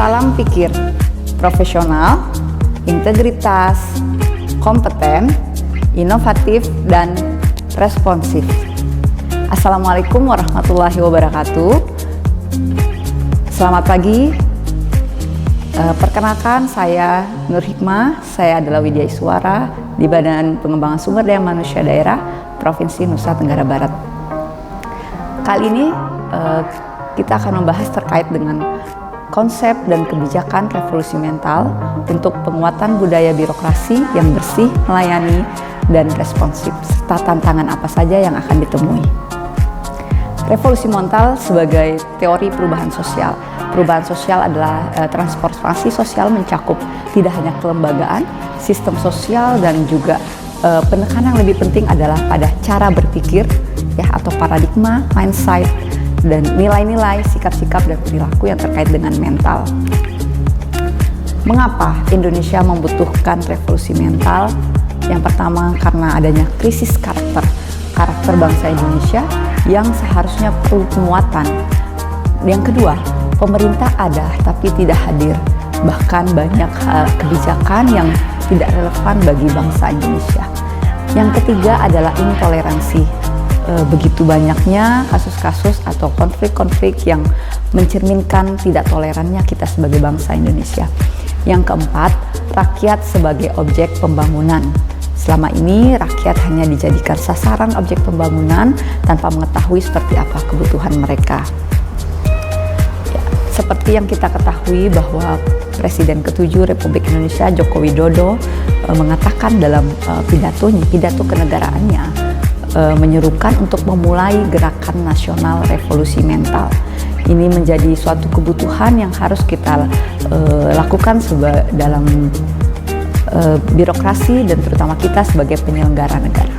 Salam pikir profesional, integritas, kompeten, inovatif, dan responsif. Assalamualaikum warahmatullahi wabarakatuh. Selamat pagi. Perkenalkan, saya Nur Hikmah. Saya adalah Widya Iswara di Badan Pengembangan Sumber Daya Manusia Daerah Provinsi Nusa Tenggara Barat. Kali ini kita akan membahas terkait dengan konsep dan kebijakan revolusi mental untuk penguatan budaya birokrasi yang bersih, melayani, dan responsif, serta tantangan apa saja yang akan ditemui. Revolusi mental sebagai teori perubahan sosial. Perubahan sosial adalah transformasi sosial mencakup tidak hanya kelembagaan, sistem sosial, dan juga penekanan yang lebih penting adalah pada cara berpikir ya, atau paradigma, mindset, dan nilai-nilai, sikap-sikap, dan perilaku yang terkait dengan mental. Mengapa Indonesia membutuhkan revolusi mental? Yang pertama, karena adanya krisis karakter bangsa Indonesia yang seharusnya perlu penguatan. Yang kedua, pemerintah ada tapi tidak hadir. Bahkan banyak kebijakan yang tidak relevan bagi bangsa Indonesia. Yang ketiga adalah intoleransi. Begitu banyaknya kasus-kasus atau konflik-konflik yang mencerminkan tidak tolerannya kita sebagai bangsa Indonesia. Yang keempat, rakyat sebagai objek pembangunan. Selama ini rakyat hanya dijadikan sasaran objek pembangunan tanpa mengetahui seperti apa kebutuhan mereka. Ya, seperti yang kita ketahui bahwa Presiden ke-7 Republik Indonesia Joko Widodo mengatakan dalam pidato kenegaraannya, menyerukan untuk memulai gerakan nasional revolusi mental. Ini menjadi suatu kebutuhan yang harus kita lakukan dalam birokrasi dan terutama kita sebagai penyelenggara negara.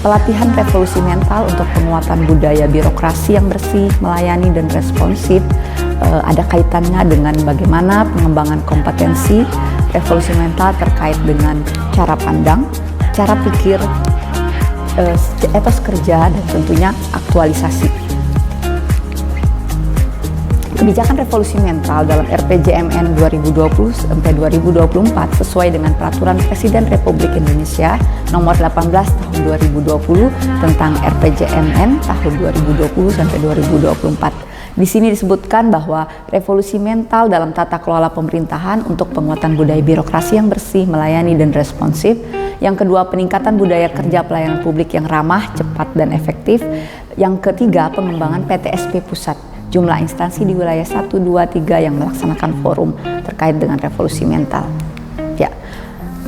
Pelatihan revolusi mental untuk penguatan budaya birokrasi yang bersih, melayani, dan responsif ada kaitannya dengan bagaimana pengembangan kompetensi revolusi mental terkait dengan cara pandang, cara pikir, etos kerja, dan tentunya aktualisasi. Kebijakan revolusi mental dalam RPJMN 2020-2024 sesuai dengan Peraturan Presiden Republik Indonesia Nomor 18 Tahun 2020 tentang RPJMN tahun 2020-2024. Di sini disebutkan bahwa revolusi mental dalam tata kelola pemerintahan untuk penguatan budaya birokrasi yang bersih, melayani, dan responsif. Yang kedua, peningkatan budaya kerja pelayanan publik yang ramah, cepat, dan efektif. Yang ketiga, pengembangan PTSP pusat. Jumlah instansi di wilayah 1, 2, 3 yang melaksanakan forum terkait dengan revolusi mental. Ya,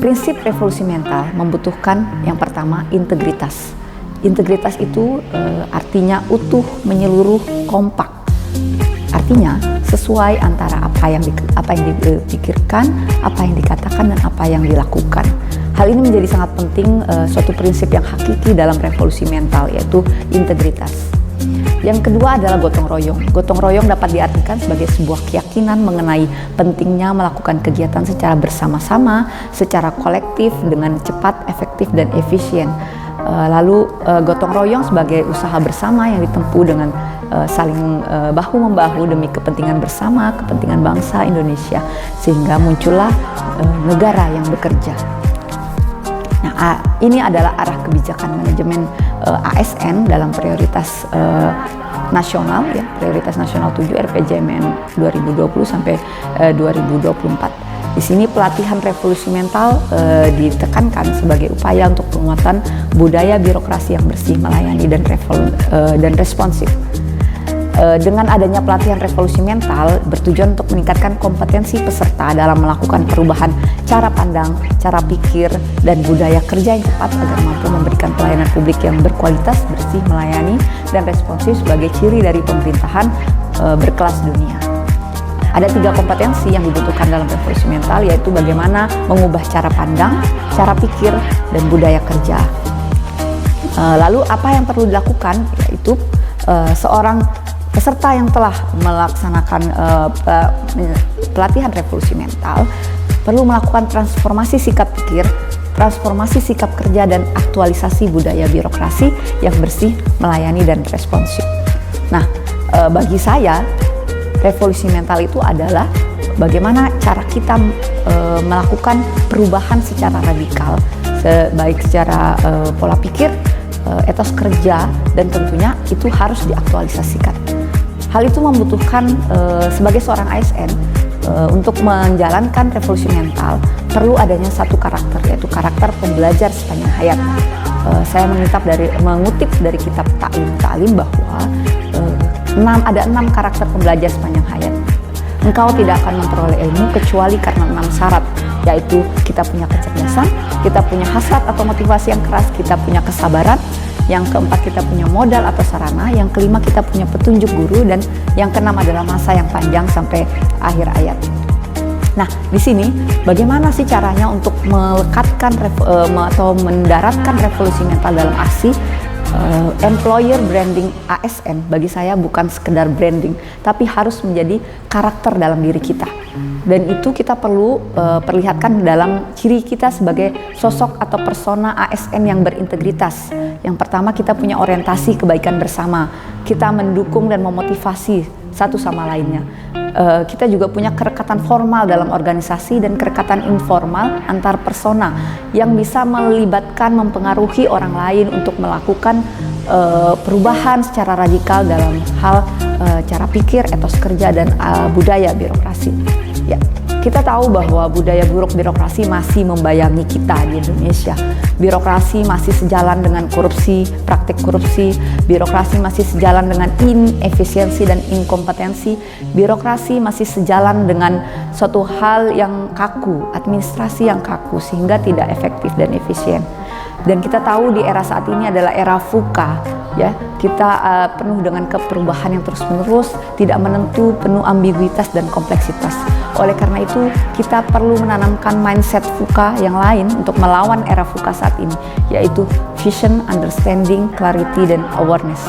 prinsip revolusi mental membutuhkan yang pertama integritas. Integritas itu artinya utuh, menyeluruh, kompak. Artinya sesuai antara apa yang dipikirkan, apa yang dikatakan, dan apa yang dilakukan. Hal ini menjadi sangat penting, suatu prinsip yang hakiki dalam revolusi mental, yaitu integritas. Yang kedua adalah gotong royong. Gotong royong dapat diartikan sebagai sebuah keyakinan mengenai pentingnya melakukan kegiatan secara bersama-sama, secara kolektif, dengan cepat, efektif, dan efisien. Lalu gotong royong sebagai usaha bersama yang ditempuh dengan saling bahu-membahu demi kepentingan bersama, kepentingan bangsa Indonesia, sehingga muncullah negara yang bekerja. Nah, ini adalah arah kebijakan manajemen ASN dalam prioritas nasional, ya, prioritas nasional 7 RPJMN 2020 sampai 2024. Di sini pelatihan revolusi mental ditekankan sebagai upaya untuk penguatan budaya birokrasi yang bersih, melayani, dan responsif. Dengan adanya pelatihan revolusi mental bertujuan untuk meningkatkan kompetensi peserta dalam melakukan perubahan cara pandang, cara pikir, dan budaya kerja yang tepat agar mampu memberikan pelayanan publik yang berkualitas, bersih, melayani, dan responsif sebagai ciri dari pemerintahan berkelas dunia. Ada 3 kompetensi yang dibutuhkan dalam revolusi mental, yaitu bagaimana mengubah cara pandang, cara pikir, dan budaya kerja. Lalu apa yang perlu dilakukan, yaitu seorang peserta yang telah melaksanakan pelatihan revolusi mental perlu melakukan transformasi sikap pikir, transformasi sikap kerja, dan aktualisasi budaya birokrasi yang bersih, melayani, dan responsif. Nah, bagi saya revolusi mental itu adalah bagaimana cara kita melakukan perubahan secara radikal, baik secara pola pikir, etos kerja, dan tentunya itu harus diaktualisasikan. Hal itu membutuhkan sebagai seorang ASN untuk menjalankan revolusi mental perlu adanya satu karakter, yaitu karakter pembelajar sepanjang hayat. Saya mengutip dari kitab Ta'lim bahwa ada 6 karakter pembelajar sepanjang hayat. Engkau tidak akan memperoleh ilmu kecuali karena 6 syarat, yaitu kita punya kecerdasan, kita punya hasrat atau motivasi yang keras, kita punya kesabaran, yang keempat kita punya modal atau sarana, yang kelima kita punya petunjuk guru, dan yang keenam adalah masa yang panjang sampai akhir ayat. Nah, di sini bagaimana sih caranya untuk melekatkan atau mendaratkan revolusi mental dalam aksi? Employer branding ASN bagi saya bukan sekedar branding, tapi harus menjadi karakter dalam diri kita. Dan itu kita perlu perlihatkan dalam ciri kita sebagai sosok atau persona ASN yang berintegritas. Yang pertama, kita punya orientasi kebaikan bersama. Kita mendukung dan memotivasi satu sama lainnya. Kita juga punya kerekatan formal dalam organisasi dan kerekatan informal antar persona yang bisa melibatkan, mempengaruhi orang lain untuk melakukan perubahan secara radikal dalam hal cara pikir, etos kerja, dan budaya birokrasi. Ya, kita tahu bahwa budaya buruk birokrasi masih membayangi kita di Indonesia. Birokrasi masih sejalan dengan korupsi, praktik korupsi. Birokrasi masih sejalan dengan inefisiensi dan inkompetensi. Birokrasi masih sejalan dengan suatu hal yang kaku, administrasi yang kaku, sehingga tidak efektif dan efisien. Dan kita tahu di era saat ini adalah era VUCA, ya. Kita penuh dengan perubahan yang terus-menerus, tidak menentu, penuh ambiguitas dan kompleksitas. Oleh karena itu, kita perlu menanamkan mindset VUCA yang lain untuk melawan era VUCA saat ini, yaitu vision, understanding, clarity, dan awareness.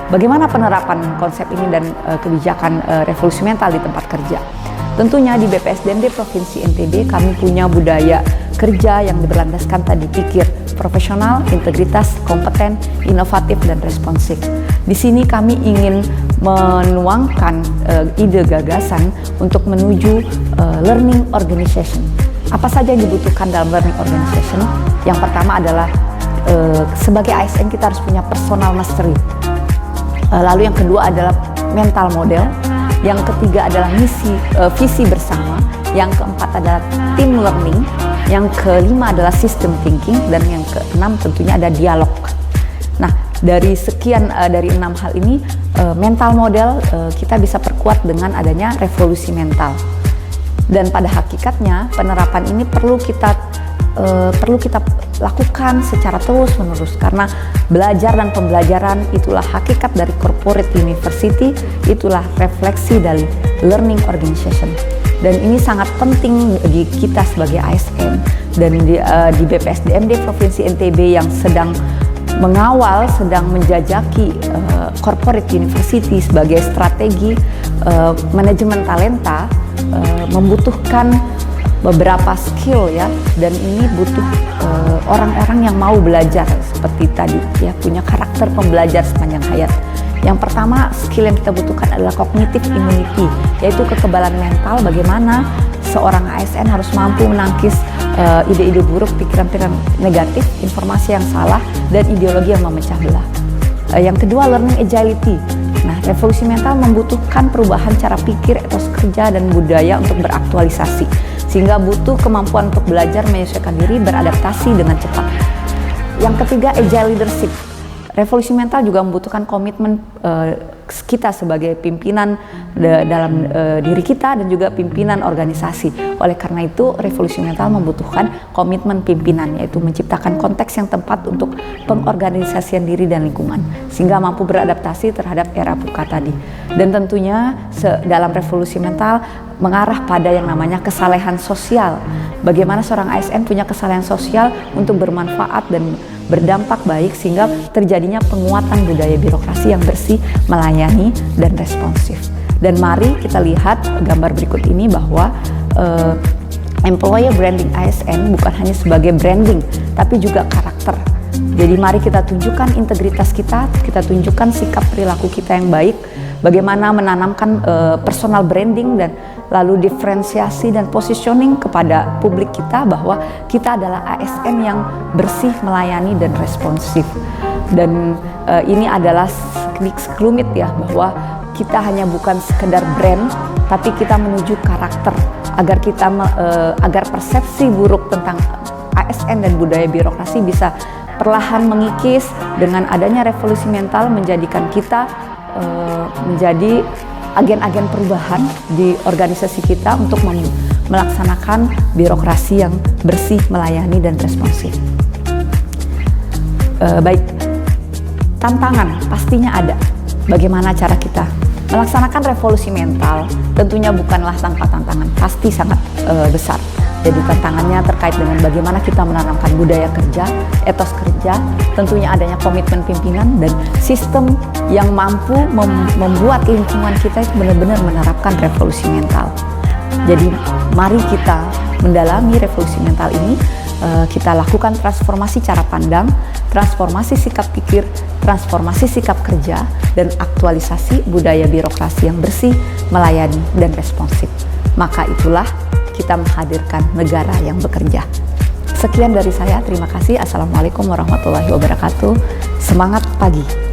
Bagaimana penerapan konsep ini dan kebijakan revolusi mental di tempat kerja? Tentunya di BPSDMD Provinsi NTB kami punya budaya kerja yang berlandaskan tadi pikir, profesional, integritas, kompeten, inovatif, dan responsif. Di sini kami ingin menuangkan ide gagasan untuk menuju learning organization. Apa saja yang dibutuhkan dalam learning organization? Yang pertama adalah sebagai ASN kita harus punya personal mastery. Lalu yang kedua adalah mental model. Yang ketiga adalah visi bersama. Yang keempat adalah team learning. Yang kelima adalah system thinking, dan yang keenam tentunya ada dialog. Nah, dari 6 hal ini, mental model kita bisa perkuat dengan adanya revolusi mental. Dan pada hakikatnya penerapan ini perlu kita lakukan secara terus-menerus, karena belajar dan pembelajaran itulah hakikat dari corporate university, itulah refleksi dari learning organization. Dan ini sangat penting bagi kita sebagai ASN, dan di BPSDMD Provinsi NTB yang sedang mengawal, sedang menjajaki corporate university sebagai strategi manajemen talenta, membutuhkan beberapa skill, ya, dan ini butuh orang-orang yang mau belajar seperti tadi, ya, punya karakter pembelajar sepanjang hayat. Yang pertama, skill yang kita butuhkan adalah cognitive immunity, yaitu kekebalan mental. Bagaimana seorang ASN harus mampu menangkis ide-ide buruk, pikiran-pikiran negatif, informasi yang salah, dan ideologi yang memecah belah. Yang kedua, learning agility. Nah, revolusi mental membutuhkan perubahan cara pikir, etos kerja, dan budaya untuk beraktualisasi, sehingga butuh kemampuan untuk belajar, menyesuaikan diri, beradaptasi dengan cepat. Yang ketiga, agile leadership. Revolusi mental juga membutuhkan komitmen kita sebagai pimpinan dalam diri kita dan juga pimpinan organisasi. Oleh karena itu, revolusi mental membutuhkan komitmen pimpinan, yaitu menciptakan konteks yang tepat untuk pengorganisasian diri dan lingkungan, sehingga mampu beradaptasi terhadap era VUCA tadi. Dan tentunya dalam revolusi mental mengarah pada yang namanya kesalehan sosial. Bagaimana seorang ASN punya kesalehan sosial untuk bermanfaat dan berdampak baik, sehingga terjadinya penguatan budaya birokrasi yang bersih, melayani, dan responsif. Dan mari kita lihat gambar berikut ini bahwa employer branding ASN bukan hanya sebagai branding, tapi juga karakter. Jadi mari kita tunjukkan integritas kita tunjukkan sikap perilaku kita yang baik, bagaimana menanamkan personal branding dan lalu diferensiasi dan positioning kepada publik kita bahwa kita adalah ASN yang bersih, melayani dan responsif. Dan ini adalah sekelumit ya, bahwa kita hanya bukan sekedar brand, tapi kita menuju karakter agar persepsi buruk tentang ASN dan budaya birokrasi bisa perlahan mengikis dengan adanya revolusi mental, menjadikan kita menjadi agen-agen perubahan di organisasi kita untuk melaksanakan birokrasi yang bersih, melayani dan responsif. Baik, tantangan pastinya ada. Bagaimana cara kita melaksanakan revolusi mental? Tentunya bukanlah tanpa tantangan, pasti sangat besar. Jadi tantangannya terkait dengan bagaimana kita menanamkan budaya kerja, etos kerja, tentunya adanya komitmen pimpinan dan sistem yang mampu membuat lingkungan kita itu benar-benar menerapkan revolusi mental. Jadi mari kita mendalami revolusi mental ini, kita lakukan transformasi cara pandang, transformasi sikap pikir, transformasi sikap kerja, dan aktualisasi budaya birokrasi yang bersih, melayani, dan responsif. Maka itulah kita menghadirkan negara yang bekerja. Sekian dari saya, terima kasih. Assalamualaikum warahmatullahi wabarakatuh. Semangat pagi.